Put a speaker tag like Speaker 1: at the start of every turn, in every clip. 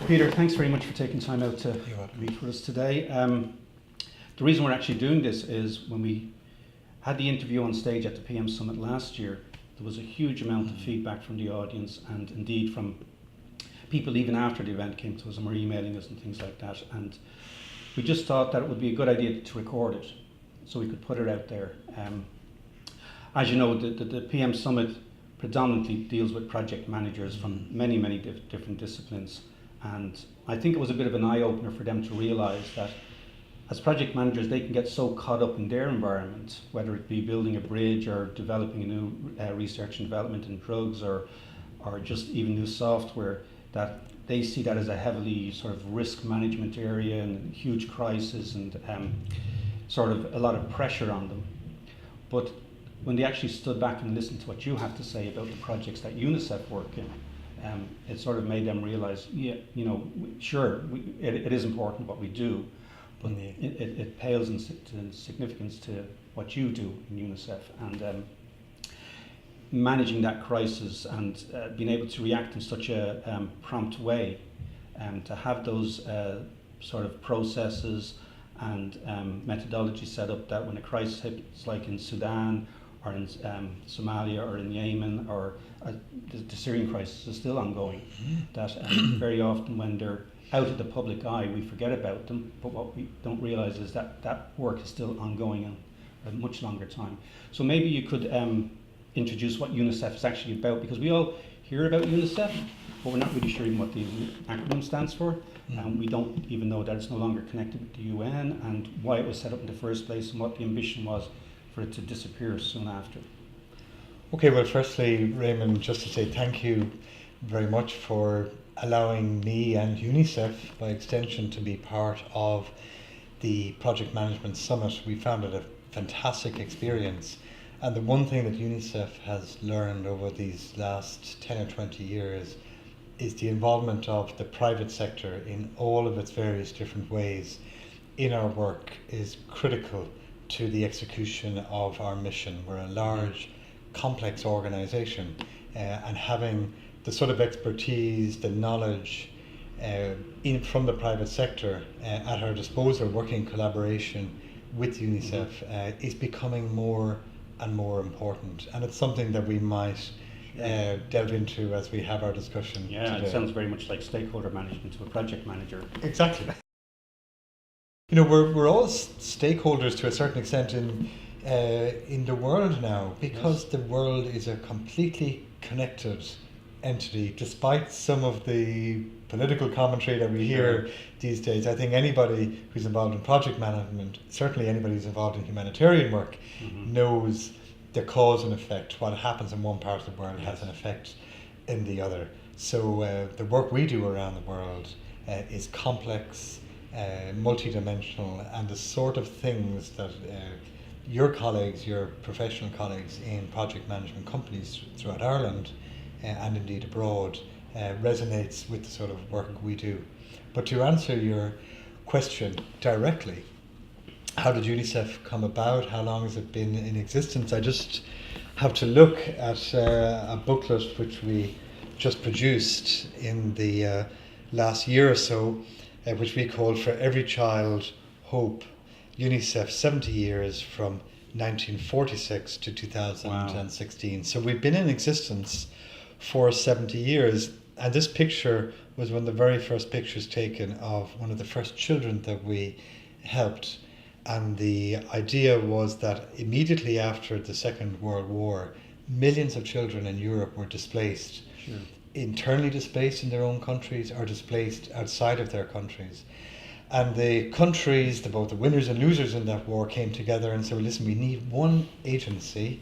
Speaker 1: Peter, thanks very much for taking time out to meet with us today. The reason we're actually doing this is when we had the interview on stage at the PM Summit last year, there was a huge amount of feedback from the audience, and indeed from people even after the event came to us and were emailing us and things like that. And we just thought that it would be a good idea to record it so we could put it out there. As you know, the PM Summit predominantly deals with project managers from many different disciplines. And I think it was a bit of an eye-opener for them to realise that as project managers, they can get so caught up in their environment, whether it be building a bridge or developing a new research and development in drugs or just even new software, that they see that as a heavily sort of risk management area and huge crisis and sort of a lot of pressure on them. But when they actually stood back and listened to what you have to say about the projects that UNICEF work in, it sort of made them realise, yeah, you know, sure, it is important what we do, but it pales in significance to what you do in UNICEF, and managing that crisis and being able to react in such a prompt way, to have those sort of processes and methodology set up that when a crisis hits, like in Sudan or in Somalia or in Yemen, or the Syrian crisis is still ongoing, that very often when they're out of the public eye, we forget about them, but what we don't realise is that that work is still ongoing on a much longer time. So maybe you could introduce what UNICEF is actually about, because we all hear about UNICEF, but we're not really sure even what the acronym stands for. We don't even know that it's no longer connected with the UN and why it was set up in the first place and what the ambition was for it to disappear soon after.
Speaker 2: Okay, well, firstly, Raymond, just to say thank you very much for allowing me and UNICEF, by extension, to be part of the Project Management Summit. We found it a fantastic experience. And the one thing that UNICEF has learned over these last 10 or 20 years is the involvement of the private sector in all of its various different ways in our work is critical to the execution of our mission. We're a large, complex organisation, and having the sort of expertise, the knowledge from the private sector at our disposal, working in collaboration with UNICEF, is becoming more and more important. And it's something that we might delve into as we have our discussion today.
Speaker 1: It sounds very much like stakeholder management to a project manager.
Speaker 2: Exactly. You know, we're all stakeholders to a certain extent in the world now, because the world is a completely connected entity, despite some of the political commentary that we hear these days. I think anybody who's involved in project management, certainly anybody who's involved in humanitarian work, knows the cause and effect. What happens in one part of the world has an effect in the other. So the work we do around the world is complex, multidimensional, and the sort of things that your colleagues, your professional colleagues in project management companies throughout Ireland and indeed abroad resonates with the sort of work we do. But to answer your question directly, how did UNICEF come about? How long has it been in existence? I just have to look at a booklet which we just produced in the last year or so, which we called For Every Child, Hope, UNICEF 70 years from 1946 to 2016. Wow. So we've been in existence for 70 years. And this picture was one of the very first pictures taken of one of the first children that we helped. And the idea was that immediately after the Second World War, millions of children in Europe were displaced, internally displaced in their own countries or displaced outside of their countries. And the countries, both the winners and losers in that war, came together and said, well, listen, we need one agency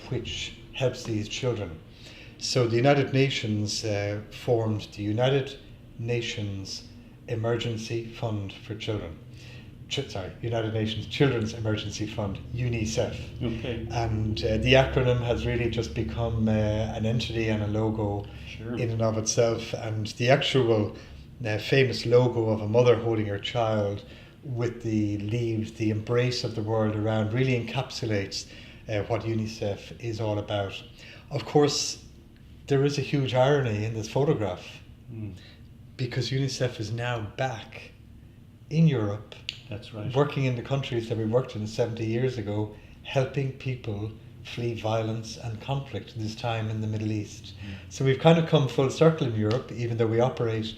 Speaker 2: which helps these children. So the United Nations formed the United Nations Emergency Fund for Children. United Nations Children's Emergency Fund, UNICEF.
Speaker 1: Okay.
Speaker 2: And the acronym has really just become an entity and a logo in and of itself. And the actual famous logo of a mother holding her child with the leaves, the embrace of the world around, really encapsulates what UNICEF is all about. Of course, there is a huge irony in this photograph, because UNICEF is now back in Europe,
Speaker 1: That's right.
Speaker 2: working in the countries that we worked in 70 years ago, helping people flee violence and conflict, this time in the Middle East. So we've kind of come full circle in Europe, even though we operate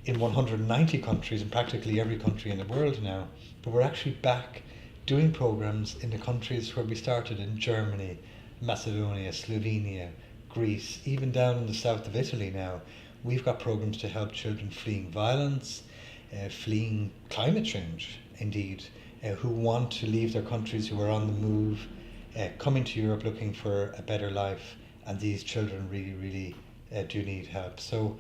Speaker 2: in 190 countries, in practically every country in the world now. But we're actually back doing programs in the countries where we started, in Germany, Macedonia, Slovenia, Greece, even down in the south of Italy now. We've got programs to help children fleeing violence, fleeing climate change, indeed, who want to leave their countries, who are on the move, coming to Europe looking for a better life. And these children really, really do need help. So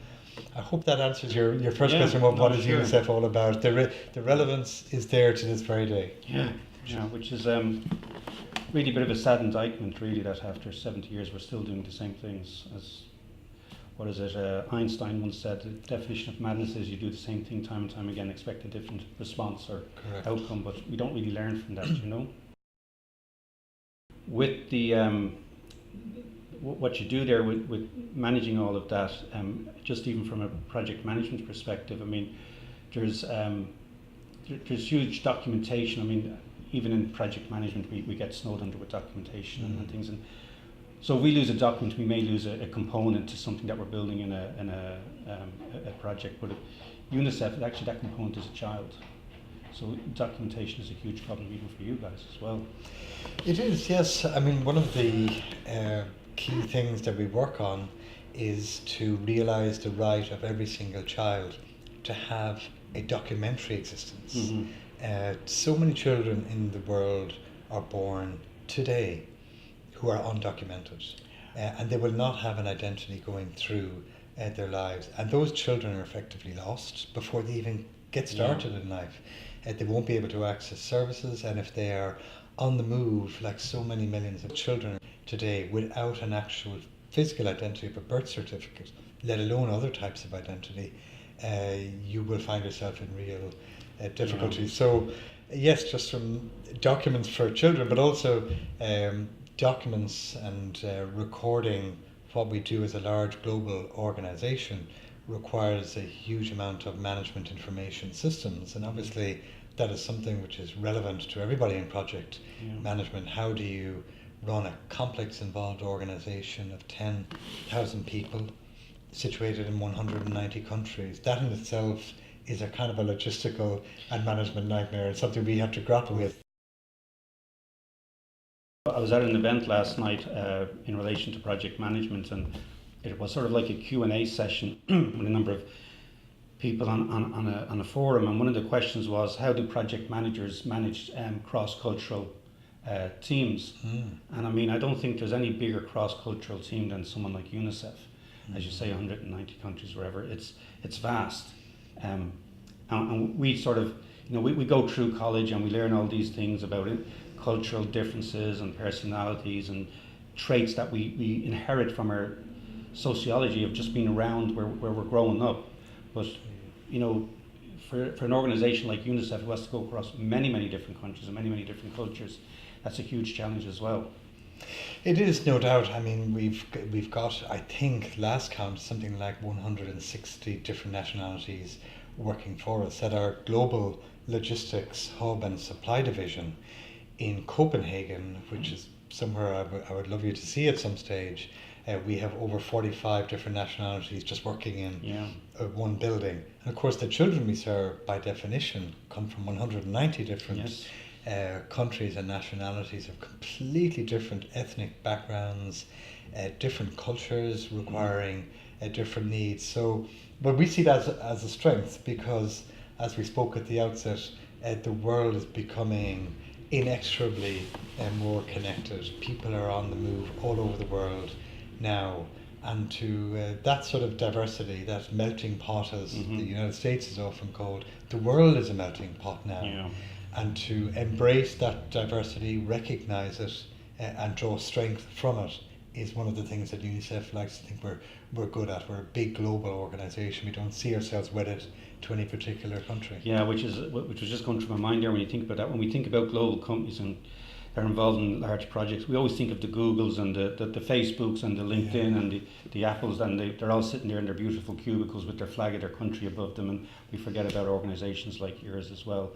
Speaker 2: I hope that answers your first question about what is
Speaker 1: sure.
Speaker 2: UNICEF all about. The relevance is there to this very day.
Speaker 1: Yeah, which is really a bit of a sad indictment, really, that after 70 years we're still doing the same things. As what is it? Einstein once said, the definition of madness is you do the same thing time and time again, expect a different response or
Speaker 2: Correct.
Speaker 1: outcome, but we don't really learn from that, you know. With the what you do there with managing all of that, just even from a project management perspective, I mean, there's huge documentation. I mean, even in project management, we get snowed under with documentation and things. And so if we lose a document, we may lose a component to something that we're building in a project. But at UNICEF, actually, that component is a child. So documentation is a huge problem even for you guys as well.
Speaker 2: It is, yes. I mean, one of the key things that we work on is to realise the right of every single child to have a documentary existence. So many children in the world are born today who are undocumented, and they will not have an identity going through their lives. And those children are effectively lost before they even get started in life. They won't be able to access services, and if they are on the move, like so many millions of children today, without an actual physical identity of a birth certificate, let alone other types of identity, you will find yourself in real difficulties. So yes, just from documents for children, but also documents and recording what we do as a large global organization requires a huge amount of management information systems, and obviously that is something which is relevant to everybody in project management. How do you run a complex, involved organization of 10,000 people situated in 190 countries? That in itself is a kind of a logistical and management nightmare, and something we have to grapple with.
Speaker 1: I was at an event last night in relation to project management, and it was sort of like a Q&A session with a number of people on a forum, and one of the questions was, how do project managers manage cross-cultural teams? And I mean, I don't think there's any bigger cross-cultural team than someone like UNICEF. As you say, 190 countries, wherever. It's vast. And we sort of, you know, we go through college and we learn all these things about it, cultural differences and personalities and traits that we inherit from our sociology of just being around where we're growing up. But, you know, for an organization like UNICEF who has to go across many different countries and many different cultures, that's a huge challenge as well.
Speaker 2: It is, no doubt. I mean, we've got, I think, last count, something like 160 different nationalities working for us at our global logistics hub and supply division in Copenhagen, which is somewhere I would love you to see at some stage. We have over 45 different nationalities just working in one building. And of course, the children we serve, by definition, come from 190 different countries and nationalities of completely different ethnic backgrounds, different cultures requiring different needs. So, but we see that as a strength because, as we spoke at the outset, the world is becoming inexorably more connected. People are on the move all over the world now, and to that sort of diversity, that melting pot, as the United States is often called, the world is a melting pot now. And to embrace that diversity, recognize it, and draw strength from it is one of the things that UNICEF likes to think we're good at. We're a big global organisation. We don't see ourselves wedded to any particular country.
Speaker 1: Yeah, which was just going through my mind there when you think about that. When we think about global companies, and they're involved in large projects. We always think of the Googles and the Facebooks and the LinkedIn and the Apples, and they're all sitting there in their beautiful cubicles with their flag of their country above them, and we forget about organisations like yours as well.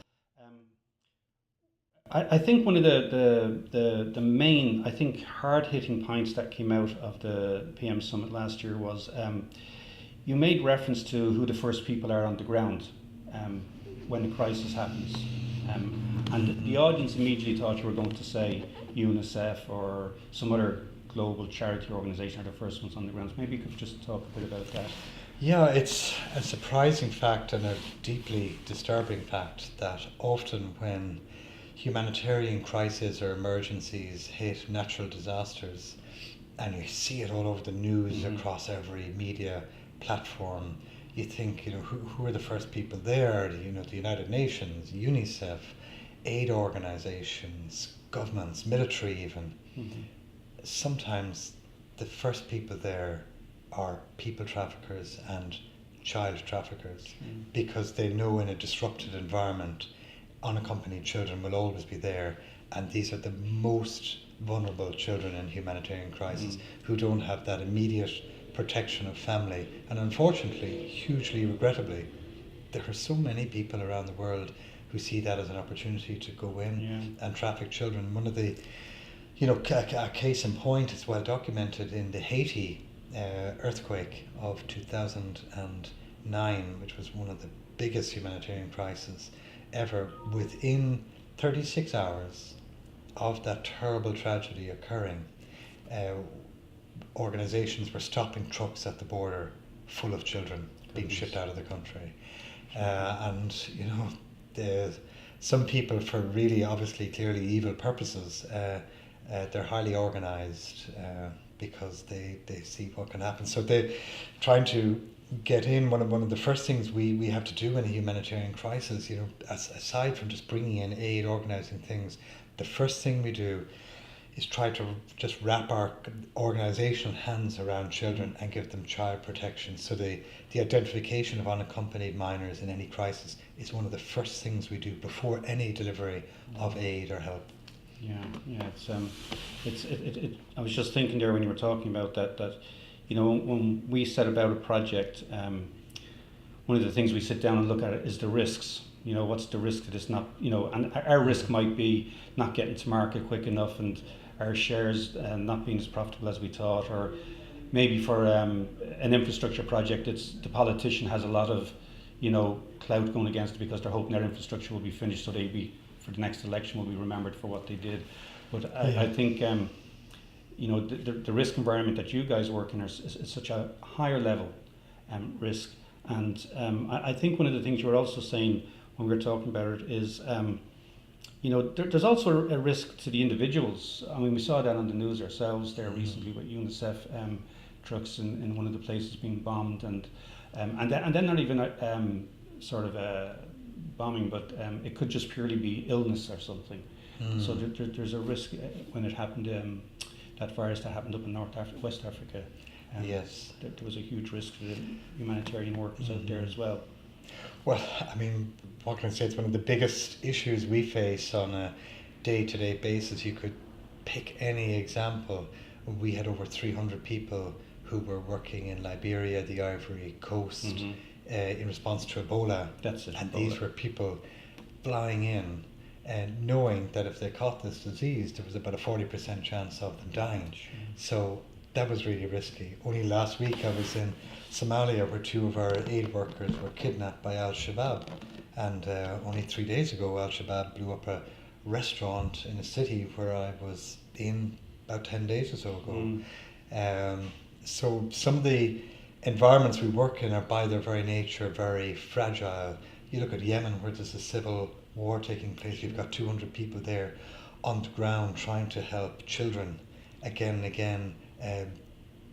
Speaker 1: I think one of the main, I think, hard-hitting points that came out of the PM Summit last year was you made reference to who the first people are on the ground when a crisis happens. And the audience immediately thought you were going to say UNICEF or some other global charity organisation are the first ones on the ground. So maybe you could just talk a bit about that.
Speaker 2: Yeah, it's a surprising fact and a deeply disturbing fact that often when humanitarian crises or emergencies hit natural disasters, and you see it all over the news across every media platform, you think, who are the first people there? The United Nations, UNICEF, aid organizations, governments, military even. Sometimes the first people there are people traffickers and child traffickers because they know in a disrupted environment unaccompanied children will always be there, and these are the most vulnerable children in humanitarian crisis who don't have that immediate protection of family. And unfortunately, hugely regrettably, there are so many people around the world who see that as an opportunity to go in and traffic children. One of the, a case in point is well documented in the Haiti earthquake of 2009, which was one of the biggest humanitarian crises ever. Within 36 hours of that terrible tragedy occurring, organizations were stopping trucks at the border full of children being shipped out of the country. Some people, for really obviously clearly evil purposes, they're highly organized because they see what can happen. So they're trying to get in. One of the first things we have to do in a humanitarian crisis, aside from just bringing in aid, organizing things, the first thing we do is try to just wrap our organizational hands around children and give them child protection. So the identification of unaccompanied minors in any crisis is one of the first things we do before any delivery of aid or help.
Speaker 1: I was just thinking there when you were talking about that when we set about a project, one of the things we sit down and look at is the risks. What's the risk that it's not, and our risk might be not getting to market quick enough and our shares not being as profitable as we thought, or maybe for an infrastructure project, the politician has a lot of, clout going against it because they're hoping their infrastructure will be finished so for the next election will be remembered for what they did. But I think, the risk environment that you guys work in is such a higher level risk. And I think one of the things you were also saying when we were talking about it is, there's also a risk to the individuals. I mean, we saw that on the news ourselves there recently with UNICEF trucks in one of the places being bombed, and then not even bombing, but it could just purely be illness or something. So there's a risk when it happened, that virus that happened up in West Africa.
Speaker 2: Yes.
Speaker 1: There was a huge risk for the humanitarian workers out there as well.
Speaker 2: Well, I mean, what can I say? It's one of the biggest issues we face on a day-to-day basis. You could pick any example. We had over 300 people who were working in Liberia, the Ivory Coast, in response to Ebola.
Speaker 1: That's it.
Speaker 2: And
Speaker 1: Ebola.
Speaker 2: These were people flying in and knowing that if they caught this disease, there was about a 40% chance of them dying.
Speaker 1: Sure.
Speaker 2: So that was really risky. Only last week I was in Somalia where two of our aid workers were kidnapped by Al-Shabaab, and only 3 days ago Al-Shabaab blew up a restaurant in a city where I was in about 10 days or so ago. So some of the environments we work in are by their very nature very fragile. You look at Yemen where there's a civil war taking place, you've got 200 people there on the ground trying to help children again and again.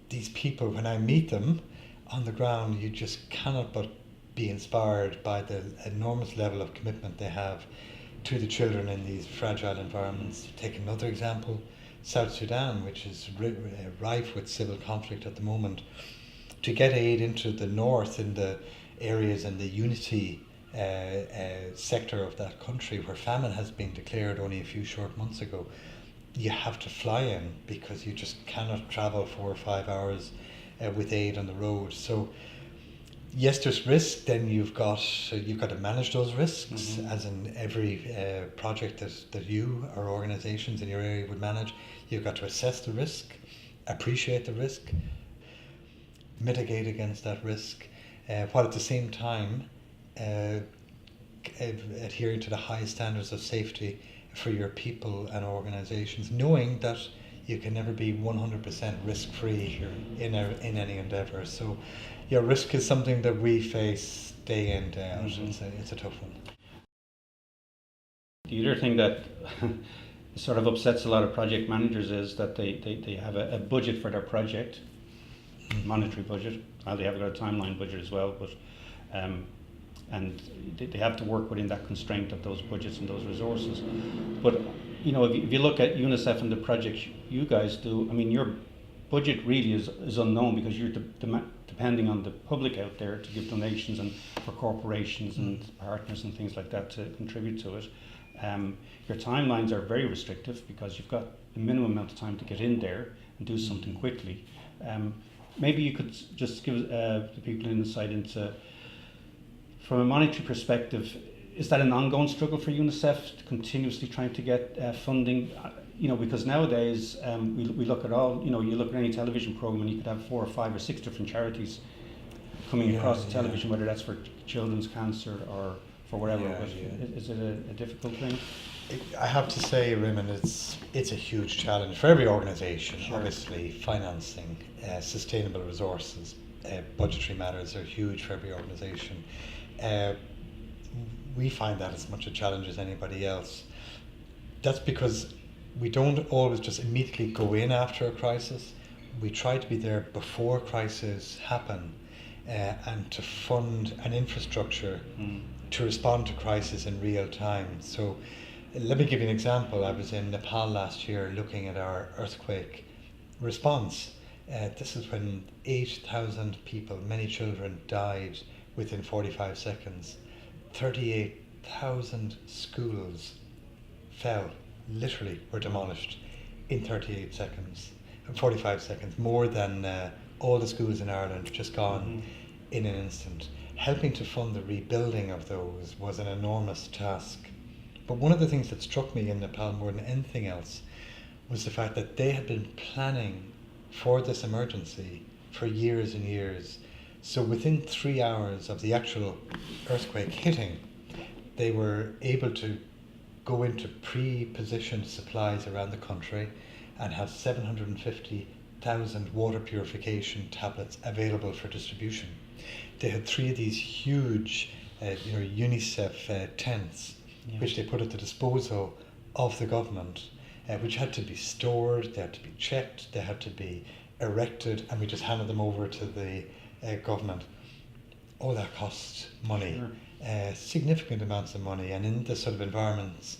Speaker 2: These people, when I meet them on the ground, you just cannot but be inspired by the enormous level of commitment they have to the children in these fragile environments. Take another example, South Sudan, which is rife with civil conflict at the moment. To get aid into the north in the areas in the Unity sector of that country where famine has been declared only a few short months ago, you have to fly in because you just cannot travel 4 or 5 hours with aid on the road. So yes, there's risk. Then you've got to manage those risks, as in every project that you or organisations in your area would manage. You've got to assess the risk, appreciate the risk, mitigate against that risk, while at the same time adhering to the high standards of safety for your people and organisations, knowing that you can never be 100% risk-free in any endeavour. So, yeah, risk is something that we face day in, day out. It's a tough one.
Speaker 1: The other thing that sort of upsets a lot of project managers is that they have a budget for their project, monetary budget. They have got a timeline budget as well, but and they have to work within that constraint of those budgets and those resources. But you know, if you look at UNICEF and the projects you guys do, I mean, your budget really is unknown because you're depending on the public out there to give donations and for corporations and partners and things like that to contribute to it. Your timelines are very restrictive because you've got a minimum amount of time to get in there and do something quickly. Maybe you could just give the people an insight into, from a monetary perspective, is that an ongoing struggle for UNICEF to continuously trying to get funding? You know, because nowadays we look at all, you know, you look at any television program and you could have 4 or 5 or 6 different charities coming across the television, whether that's for children's cancer or for whatever. Is it a difficult thing?
Speaker 2: I have to say, Raymond, it's a huge challenge for every organisation. Sure. Obviously, financing, sustainable resources, budgetary matters are huge for every organisation. We find that as much a challenge as anybody else. That's because we don't always just immediately go in after a crisis. We try to be there before crises happen and to fund an infrastructure to respond to crisis in real time. So let me give you an example. I was in Nepal last year looking at our earthquake response. This is when 8,000 people, many children, died within 45 seconds. 38,000 schools fell, literally were demolished in 38 seconds, and 45 seconds, more than all the schools in Ireland just gone in an instant. Helping to fund the rebuilding of those was an enormous task. But one of the things that struck me in Nepal more than anything else was the fact that they had been planning for this emergency for years and years. So within 3 hours of the actual earthquake hitting, they were able to go into pre-positioned supplies around the country and have 750,000 water purification tablets available for distribution. They had 3 of these huge UNICEF tents, which they put at the disposal of the government, which had to be stored, they had to be checked, they had to be erected, and we just handed them over to the government. All that costs money, significant amounts of money, and in the sort of environments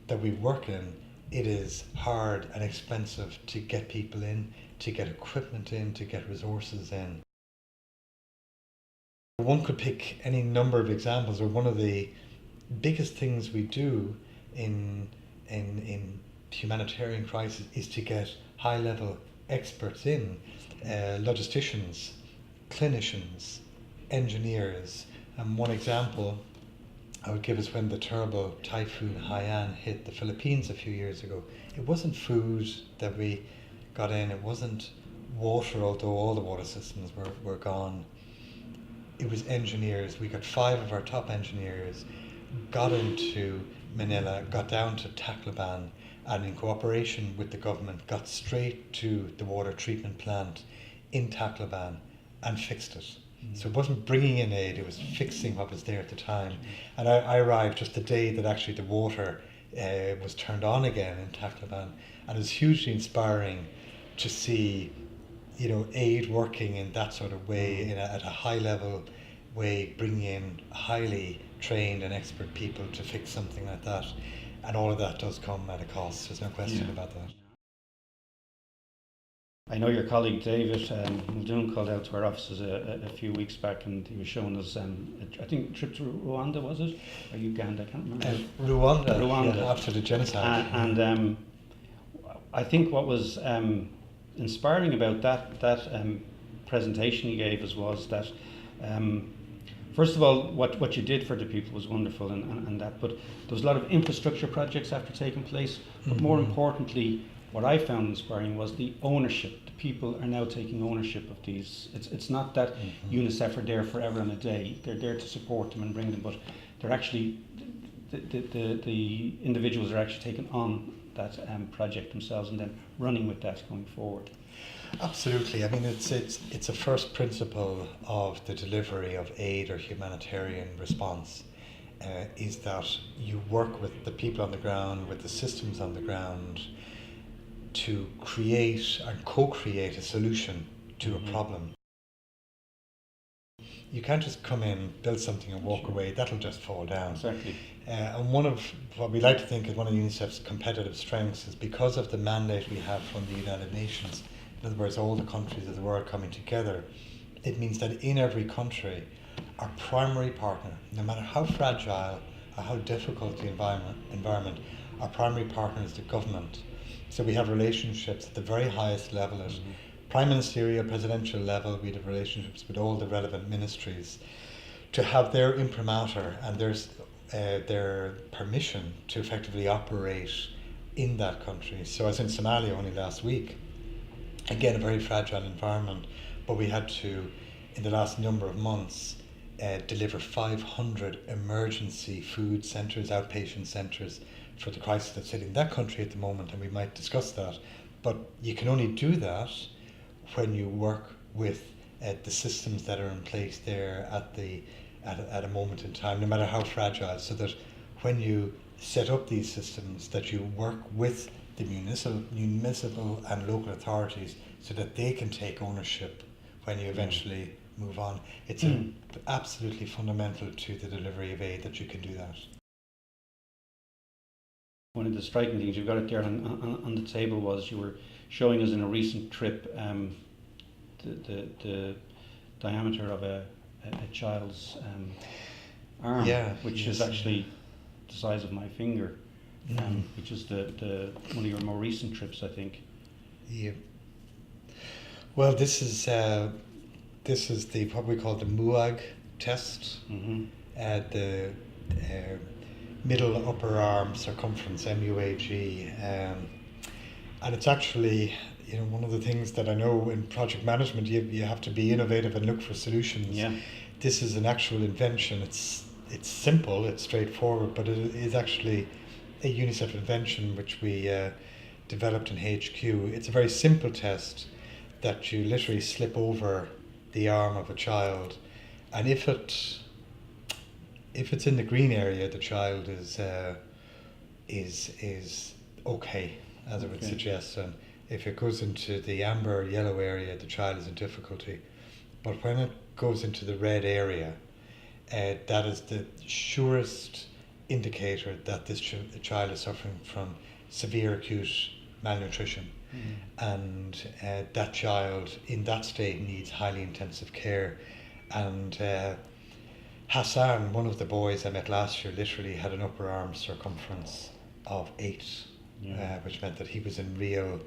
Speaker 2: that we work in, it is hard and expensive to get people in, to get equipment in, to get resources in. One could pick any number of examples, or one of the biggest things we do in humanitarian crisis is to get high-level experts in, logisticians, clinicians, engineers. And one example I would give is when the terrible typhoon Haiyan hit the Philippines a few years ago. It wasn't food that we got in, it wasn't water, although all the water systems were gone. It was engineers. We got 5 of our top engineers, got into Manila, got down to Tacloban, and in cooperation with the government got straight to the water treatment plant in Tacloban and fixed it. So it wasn't bringing in aid, it was fixing what was there at the time. And I arrived just the day that actually the water was turned on again in Tacloban, and it was hugely inspiring to see, you know, aid working in that sort of way, at a high level way, bringing in highly trained and expert people to fix something like that. And all of that does come at a cost, there's no question about that.
Speaker 1: I know your colleague David Muldoon called out to our offices a few weeks back, and he was showing us, I think, a trip to Rwanda, was it? Or Uganda, I can't remember.
Speaker 2: Rwanda. Yeah, after the genocide.
Speaker 1: And I think what was inspiring about that presentation he gave us was that, first of all, what you did for the people was wonderful, and that, but there was a lot of infrastructure projects after taking place, but more importantly, what I found inspiring was the ownership. The people are now taking ownership of these. It's not that UNICEF are there forever and a day. They're there to support them and bring them, but they're actually, the individuals are actually taking on that project themselves and then running with that going forward.
Speaker 2: Absolutely. I mean, it's a first principle of the delivery of aid or humanitarian response, is that you work with the people on the ground, with the systems on the ground, to create and co-create a solution to a problem. You can't just come in, build something and walk away. That'll just fall down.
Speaker 1: Exactly.
Speaker 2: And one of what we like to think is one of UNICEF's competitive strengths is because of the mandate we have from the United Nations, in other words, all the countries of the world coming together, it means that in every country, our primary partner, no matter how fragile or how difficult the environment, our primary partner is the government. So we have relationships at the very highest level, at prime ministerial, presidential level. We have relationships with all the relevant ministries to have their imprimatur and their permission to effectively operate in that country. So I was in Somalia only last week. Again, a very fragile environment, but we had to, in the last number of months, deliver 500 emergency food centres, outpatient centres, for the crisis that's hitting that country at the moment, and we might discuss that. But you can only do that when you work with the systems that are in place there at a moment in time, no matter how fragile, so that when you set up these systems, that you work with the municipal and local authorities so that they can take ownership when you eventually move on. It's absolutely fundamental to the delivery of aid that you can do that.
Speaker 1: One of the striking things, you've got it there on the table, was you were showing us in a recent trip the diameter of a child's arm, which is actually the size of my finger, which is the one of your more recent trips, I think.
Speaker 2: Yeah. Well, this is the what we call the MUAG test, the middle upper arm circumference, MUAG, and it's actually, you know, one of the things that I know in project management you have to be innovative and look for solutions.
Speaker 1: Yeah.
Speaker 2: This is an actual invention. It's simple, it's straightforward, but it is actually a UNICEF invention which we developed in HQ. It's a very simple test that you literally slip over the arm of a child, and if it's in the green area, the child is okay, as I would suggest, and if it goes into the amber yellow area, the child is in difficulty. But when it goes into the red area, that is the surest indicator that this child is suffering from severe acute malnutrition, and that child in that state needs highly intensive care. And Hassan, one of the boys I met last year, literally had an upper arm circumference of 8, which meant that he was in real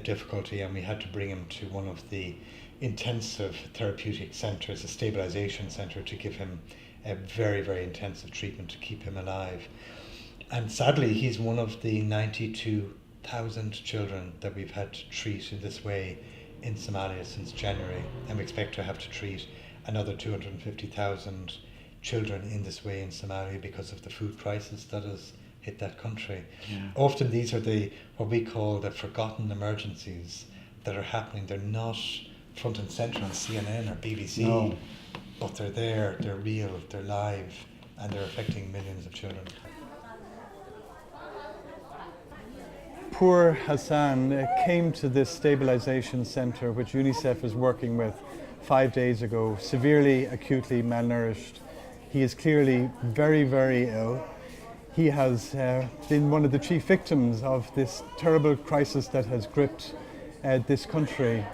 Speaker 2: difficulty, and we had to bring him to one of the intensive therapeutic centres, a stabilisation centre, to give him a very, very intensive treatment to keep him alive. And sadly, he's one of the 92,000 children that we've had to treat in this way in Somalia since January, and we expect to have to treat another 250,000 children in this way in Somalia because of the food crisis that has hit that country. Often these are what we call the forgotten emergencies that are happening. They're not front and centre on CNN or BBC, but they're there, they're real, they're live, and they're affecting millions of children.
Speaker 3: Poor Hassan came to this stabilisation centre which UNICEF is working with 5 days ago, severely, acutely malnourished. He is clearly very, very ill. He has been one of the chief victims of this terrible crisis that has gripped this country.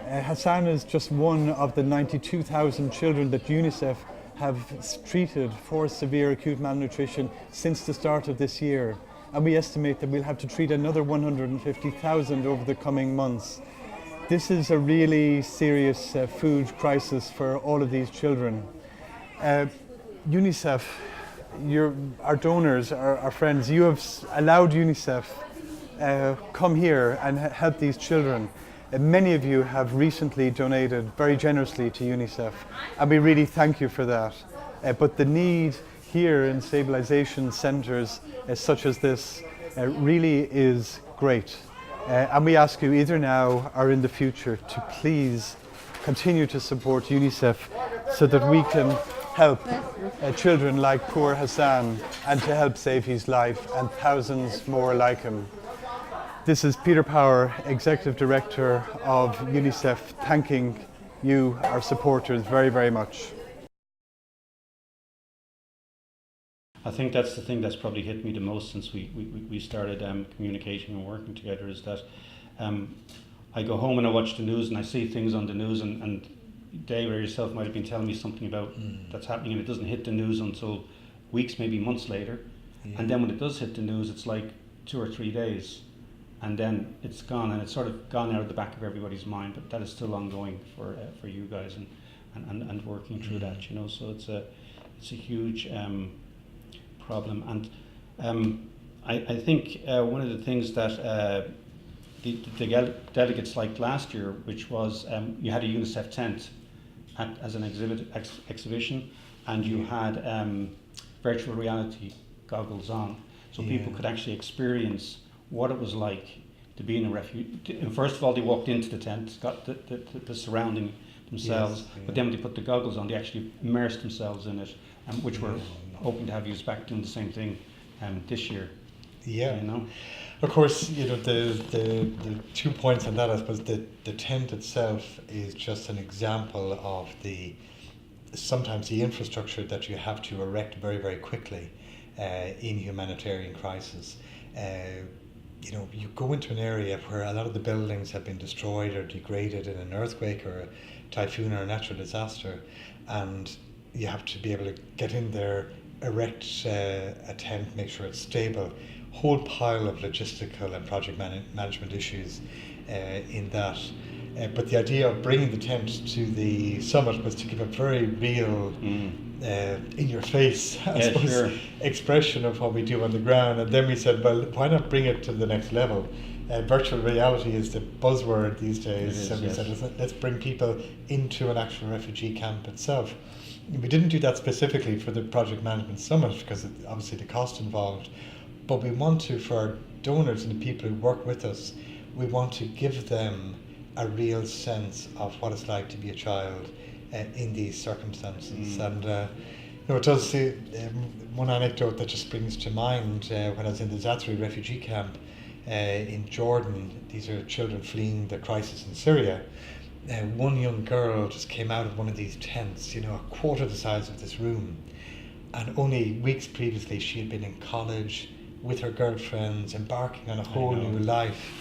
Speaker 3: Hassan is just one of the 92,000 children that UNICEF have treated for severe acute malnutrition since the start of this year. And we estimate that we'll have to treat another 150,000 over the coming months. This is a really serious food crisis for all of these children. UNICEF, our donors, our friends, you have allowed UNICEF come here and help these children. Many of you have recently donated very generously to UNICEF, and we really thank you for that. But the need here in stabilisation centres such as this really is great. And we ask you either now or in the future to please continue to support UNICEF so that we can help children like poor Hassan and to help save his life and thousands more like him. This is Peter Power, Executive Director of UNICEF, thanking you, our supporters, very, very much.
Speaker 1: I think that's the thing that's probably hit me the most since we started communicating and working together, is that I go home and I watch the news and I see things on the news, and Dave or yourself might have been telling me something about that's happening, and it doesn't hit the news until weeks, maybe months later. And then when it does hit the news, it's like 2 or 3 days. And then it's gone, and it's sort of gone out of the back of everybody's mind, but that is still ongoing for you guys and working through that, so it's a huge problem. And I think one of the things that the delegates liked last year, which was you had a UNICEF tent as an exhibition, and you had virtual reality goggles on, so people could actually experience what it was like to be in a refugee. And first of all, they walked into the tent, got the surrounding themselves, but then when they put the goggles on, they actually immersed themselves in it, which we're hoping to have you back doing the same thing this year.
Speaker 2: Yeah. Of course, the 2 points on that, I suppose the tent itself is just an example of sometimes the infrastructure that you have to erect very, very quickly in humanitarian crisis. You go into an area where a lot of the buildings have been destroyed or degraded in an earthquake or a typhoon or a natural disaster, and you have to be able to get in there, erect a tent, make sure it's stable, whole pile of logistical and project management issues in that. But the idea of bringing the tent to the summit was to give a very real, in your face, I suppose, expression of what we do on the ground. And then we said, well, why not bring it to the next level? Virtual reality is the buzzword these days. So we said, let's bring people into an actual refugee camp itself. We didn't do that specifically for the Project Management Summit because obviously the cost involved, but we want to, for our donors and the people who work with us, we want to give them a real sense of what it's like to be a child in these circumstances. And it does see one anecdote that just springs to mind when I was in the Zaatari refugee camp in Jordan. These are children fleeing the crisis in Syria. One young girl just came out of one of these tents, a quarter the size of this room, and only weeks previously she had been in college with her girlfriends, embarking on a whole new life.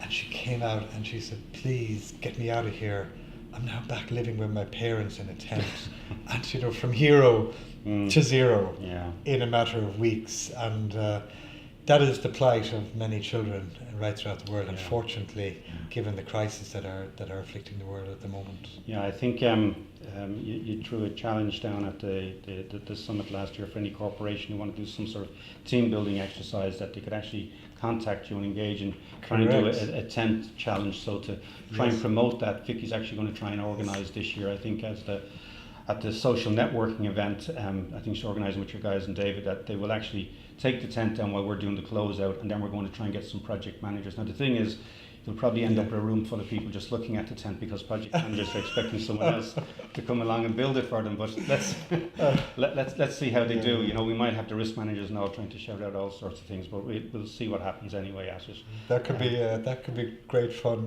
Speaker 2: And she came out and she said, please get me out of here. I'm now back living with my parents in a tent. And from hero to zero in a matter of weeks. And that is the plight of many children right throughout the world, unfortunately, given the crises that are afflicting the world at the moment.
Speaker 1: Yeah, I think you threw a challenge down at the summit last year for any corporation who want to do some sort of team building exercise, that they could actually contact you and engage in trying to do a tent challenge. So to try and promote that, Vicky's actually going to try and organise this year, I think, at the social networking event. I think she's organising with your guys and David, that they will actually take the tent down while we're doing the closeout, and then we're going to try and get some project managers. Now the thing is, you'll probably end up with a room full of people just looking at the tent because project managers are expecting someone else to come along and build it for them. But let's see how they do. We might have the risk managers now trying to shout out all sorts of things, but we'll see what happens anyway at it.
Speaker 2: That could be great fun.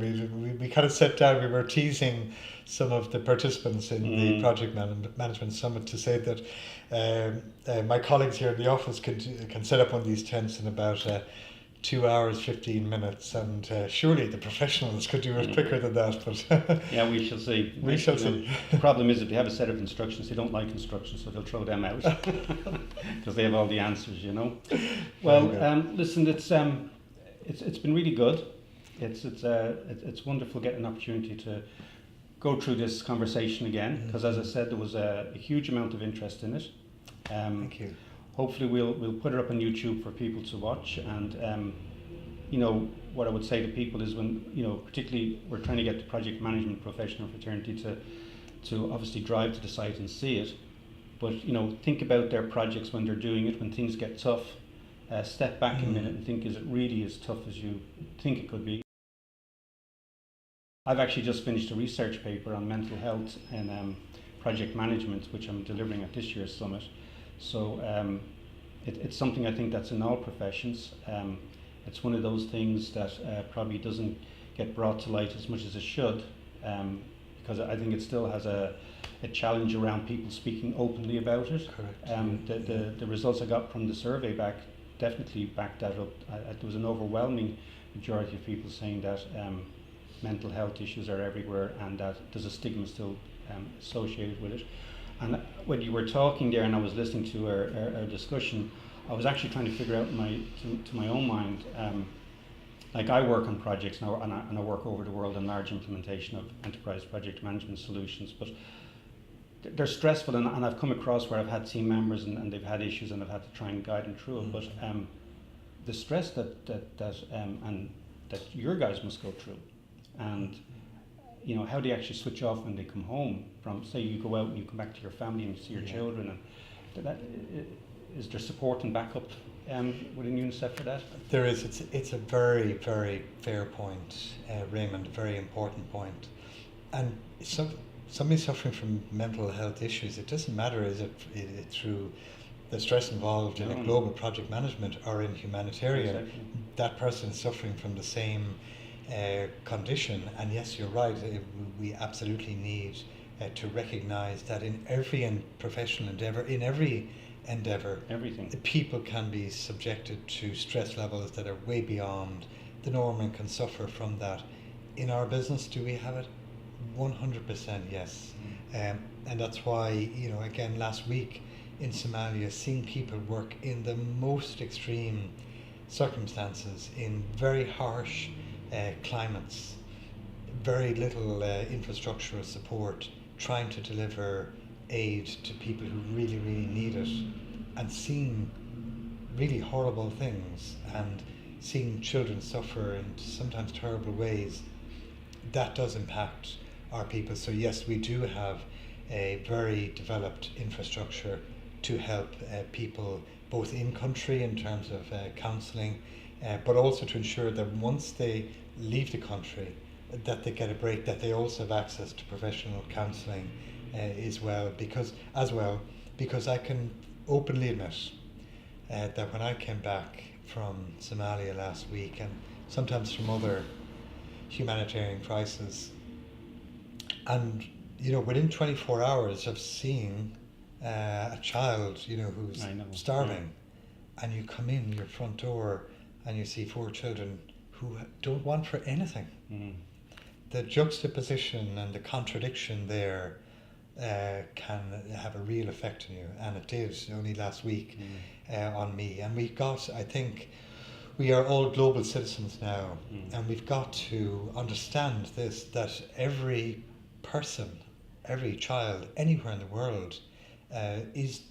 Speaker 2: We kind of sat down. We were teasing some of the participants in the Project Management Summit to say that my colleagues here in the office can set up one of these tents in about 2 hours 15 minutes, and surely the professionals could do it quicker than that. But
Speaker 1: Yeah, we shall see.
Speaker 2: We shall
Speaker 1: You know,
Speaker 2: see.
Speaker 1: The problem is, if they have a set of instructions, they don't like instructions, so they'll throw them out because they have all the answers. You know. Well, listen, it's been really good. It's wonderful getting an opportunity to go through this conversation again, because as I said, there was a huge amount of interest in it.
Speaker 2: Thank you.
Speaker 1: Hopefully we'll put it up on YouTube for people to watch, and you know, what I would say to people is, when, you know, particularly we're trying to get the project management professional fraternity to obviously drive to the site and see it, but, you know, think about their projects when they're doing it, when things get tough, step back a minute and think, is it really as tough as you think it could be? I've actually just finished a research paper on mental health and project management, which I'm delivering at this year's summit. So it's something I think that's in all professions. It's one of those things that probably doesn't get brought to light as much as it should, because I think it still has a challenge around people speaking openly about it.
Speaker 2: Correct.
Speaker 1: The results I got from the survey back definitely backed that up. There was an overwhelming majority of people saying that mental health issues are everywhere, and that there's a stigma still associated with it. And when you were talking there and I was listening to our discussion, I was actually trying to figure out to my own mind, like I work on projects now, and I work over the world on large implementation of enterprise project management solutions, but they're stressful, and I've come across where I've had team members and they've had issues and I've had to try and guide them through it, but the stress that your guys must go through, and you know, how do you actually switch off when they come home from, say you go out and you come back to your family and you see your children, and is there support and backup within UNICEF for that?
Speaker 2: There is. It's a very, very fair point, Raymond, a very important point. And somebody suffering from mental health issues, it doesn't matter is it through the stress involved in a global project management or in humanitarian.
Speaker 1: Exactly.
Speaker 2: That person is suffering from the same condition. And yes, you're right, we absolutely need to recognise that in every professional endeavour, in every endeavour,
Speaker 1: Everything.
Speaker 2: the people can be subjected to stress levels that are way beyond the norm and can suffer from that. In our business, do we have it? 100% yes. And that's why, you know, again, last week in Somalia, seeing people work in the most extreme circumstances, in very harsh climates, very little infrastructural support, trying to deliver aid to people who really, really need it, and seeing really horrible things and seeing children suffer in sometimes terrible ways, that does impact our people. So yes, we do have a very developed infrastructure to help people both in country in terms of counselling, but also to ensure that once they leave the country, that they get a break, that they also have access to professional counselling as well, because I can openly admit that when I came back from Somalia last week, and sometimes from other humanitarian crises, and you know, within 24 hours of seeing a child, you know, who's starving, and you come in your front door and you see 4 children who don't want for anything. The juxtaposition and the contradiction there can have a real effect on you, and it did only last week on me. And we've got, I think, we are all global citizens now, and we've got to understand this, that every person, every child, anywhere in the world is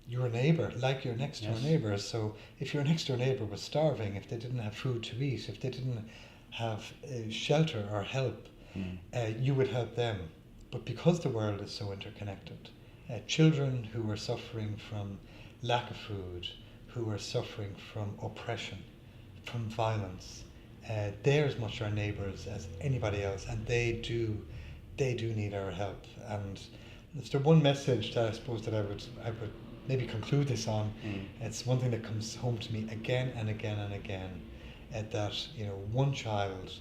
Speaker 2: your neighbour, like your next door neighbour. So if your next door neighbour was starving, if they didn't have food to eat, if they didn't have shelter or help, you would help them. But because the world is so interconnected, children who are suffering from lack of food, who are suffering from oppression, from violence, they're as much our neighbours as anybody else, and they do need our help. And if there's one message that I suppose that I would maybe conclude this on, it's one thing that comes home to me again and again and again, that, you know, one child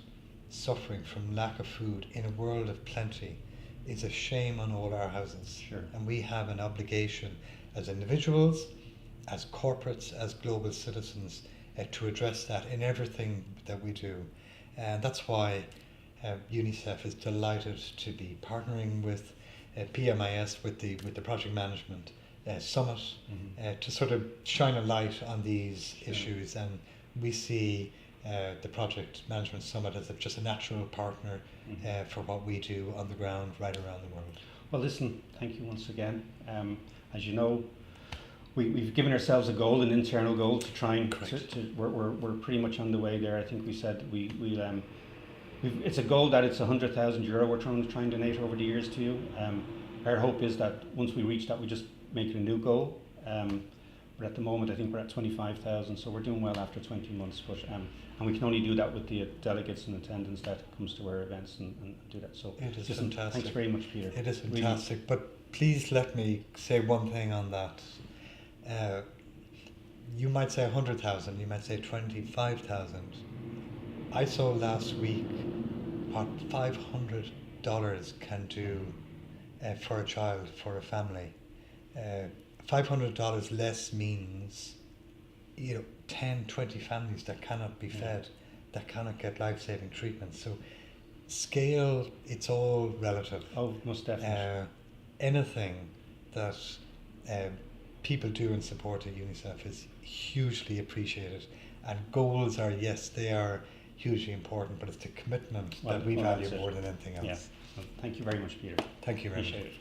Speaker 2: suffering from lack of food in a world of plenty is a shame on all our houses.
Speaker 1: Sure.
Speaker 2: And we have an obligation as individuals, as corporates, as global citizens, to address that in everything that we do. And that's why UNICEF is delighted to be partnering with PMIS with the project management summit to sort of shine a light on these issues. And we see the project management summit as just a natural partner for what we do on the ground right around the world.
Speaker 1: Well, listen, thank you once again. As you know, we've given ourselves a goal, an internal goal, to try and we're pretty much on the way there. I think we said it's a goal that it's €100,000 we're trying to donate over the years to you. Our hope is that once we reach that, we just make it a new goal. But at the moment, I think we're at 25,000, so we're doing well after 20 months. But and we can only do that with the delegates and attendance that comes to our events and do that. So
Speaker 2: it is fantastic.
Speaker 1: Thanks very much, Peter.
Speaker 2: It is fantastic. Really. But please let me say one thing on that. You might say 100,000, you might say 25,000. I saw last week what $500 can do for a child, for a family. $500 less means 10, 20 families that cannot be fed, that cannot get life-saving treatment. So scale, it's all relative.
Speaker 1: Oh, most definitely.
Speaker 2: Anything that people do in support of UNICEF is hugely appreciated. And goals are, yes, they are hugely important, but it's the commitment that we value more than anything else.
Speaker 1: Yeah. Well, thank you very much, Peter.
Speaker 2: Thank you very much.
Speaker 1: Appreciate it.